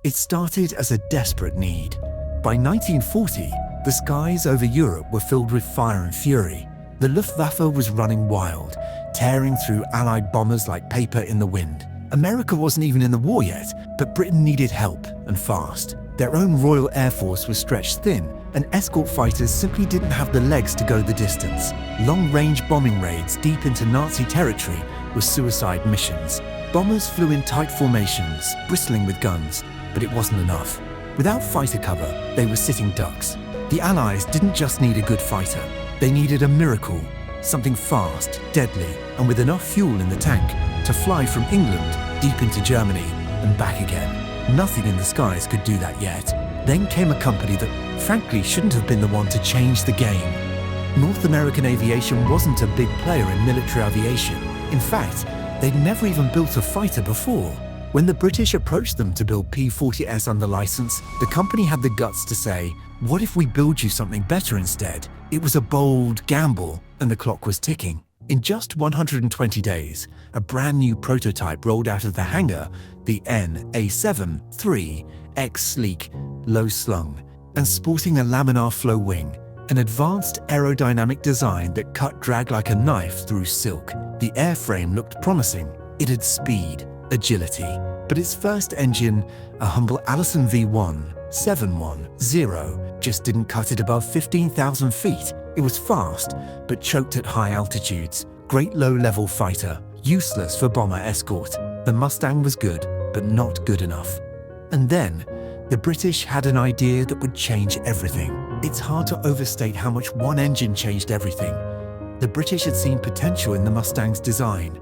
It started as a desperate need. By 1940, the skies over Europe were filled with fire and fury. The Luftwaffe was running wild, tearing through Allied bombers like paper in the wind. America wasn't even in the war yet, but Britain needed help, and fast. Their own Royal Air Force was stretched thin, and escort fighters simply didn't have the legs to go the distance. Long-range bombing raids deep into Nazi territory were suicide missions. Bombers flew in tight formations, bristling with guns, but it wasn't enough. Without fighter cover, they were sitting ducks. The Allies didn't just need a good fighter, they needed a miracle, something fast, deadly, and with enough fuel in the tank to fly from England deep into Germany and back again. Nothing in the skies could do that yet. Then came a company that, frankly, shouldn't have been the one to change the game. North American Aviation wasn't a big player in military aviation. In fact, they'd never even built a fighter before. When the British approached them to build P-40S under license, the company had the guts to say, "What if we build you something better instead?" It was a bold gamble, and the clock was ticking. In just 120 days, a brand new prototype rolled out of the hangar, the NA-7 3X sleek, low-slung, and sporting a laminar flow wing, an advanced aerodynamic design that cut drag like a knife through silk. The airframe looked promising. It had speed, agility, but its first engine, a humble Allison V1 710, just didn't cut it above 15,000 feet. It was fast, but choked at high altitudes. Great low-level fighter, useless for bomber escort. The Mustang was good, but not good enough. And then, the British had an idea that would change everything. It's hard to overstate how much one engine changed everything. The British had seen potential in the Mustang's design.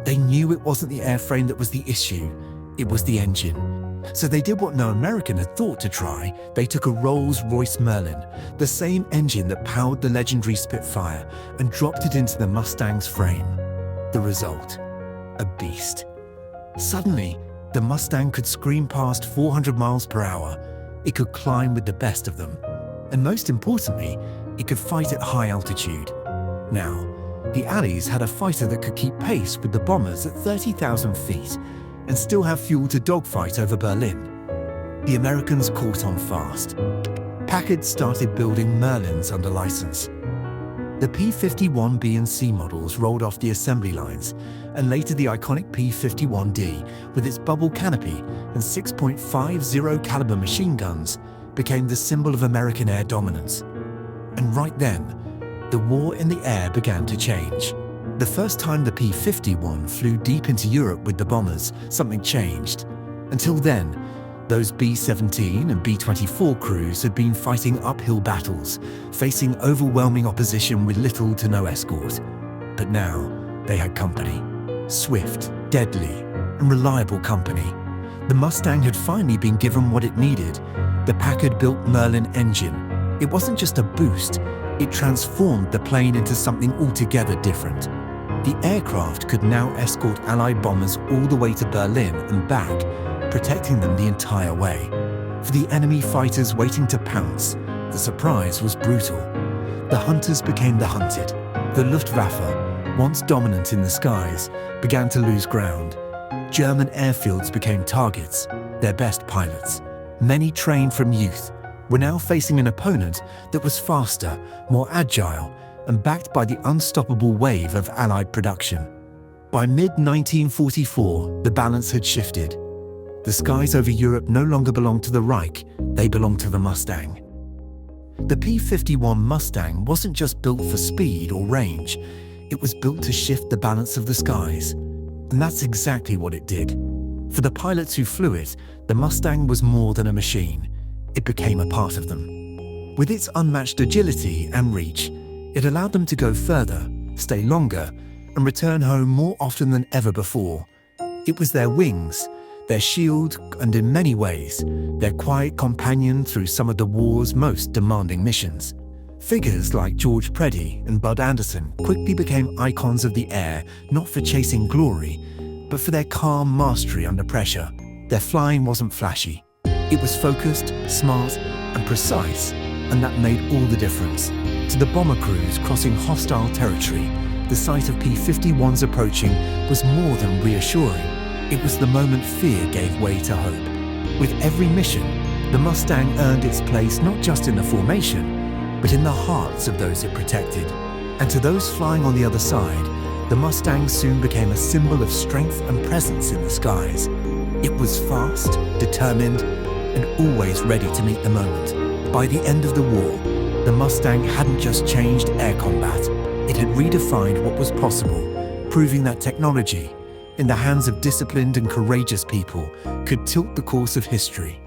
They knew it wasn't the airframe that was the issue, it was the engine. So they did what no American had thought to try. They took a Rolls-Royce Merlin, the same engine that powered the legendary Spitfire, and dropped it into the Mustang's frame. The result? A beast. Suddenly, the Mustang could scream past 400 miles per hour. It could climb with the best of them. And most importantly, it could fight at high altitude. Now, the Allies had a fighter that could keep pace with the bombers at 30,000 feet and still have fuel to dogfight over Berlin. The Americans caught on fast. Packard started building Merlins under license. The P-51B and C models rolled off the assembly lines, and later the iconic P-51D, with its bubble canopy and 6.50 caliber machine guns, became the symbol of American air dominance. And right then, the war in the air began to change. The first time the P-51 flew deep into Europe with the bombers, something changed. Until then, those B-17 and B-24 crews had been fighting uphill battles, facing overwhelming opposition with little to no escort. But now, they had company. Swift, deadly, and reliable company. The Mustang had finally been given what it needed, the Packard-built Merlin engine. It wasn't just a boost, it transformed the plane into something altogether different. The aircraft could now escort Allied bombers all the way to Berlin and back, protecting them the entire way. For the enemy fighters waiting to pounce, the surprise was brutal. The hunters became the hunted. The Luftwaffe, once dominant in the skies, began to lose ground. German airfields became targets, their best pilots. Many trained from youth were now facing an opponent that was faster, more agile, and backed by the unstoppable wave of Allied production. By mid-1944, the balance had shifted. The skies over Europe no longer belonged to the Reich, they belonged to the Mustang. The P-51 Mustang wasn't just built for speed or range, it was built to shift the balance of the skies. And that's exactly what it did. For the pilots who flew it, the Mustang was more than a machine. It became a part of them. With its unmatched agility and reach, it allowed them to go further, stay longer, and return home more often than ever before. It was their wings, their shield, and in many ways, their quiet companion through some of the war's most demanding missions. Figures like George Preddy and Bud Anderson quickly became icons of the air, not for chasing glory, but for their calm mastery under pressure. Their flying wasn't flashy. It was focused, smart, and precise, and that made all the difference. To the bomber crews crossing hostile territory, the sight of P-51s approaching was more than reassuring. It was the moment fear gave way to hope. With every mission, the Mustang earned its place not just in the formation, but in the hearts of those it protected. And to those flying on the other side, the Mustang soon became a symbol of strength and presence in the skies. It was fast, determined, and always ready to meet the moment. By the end of the war, the Mustang hadn't just changed air combat, it had redefined what was possible, proving that technology, in the hands of disciplined and courageous people, could tilt the course of history.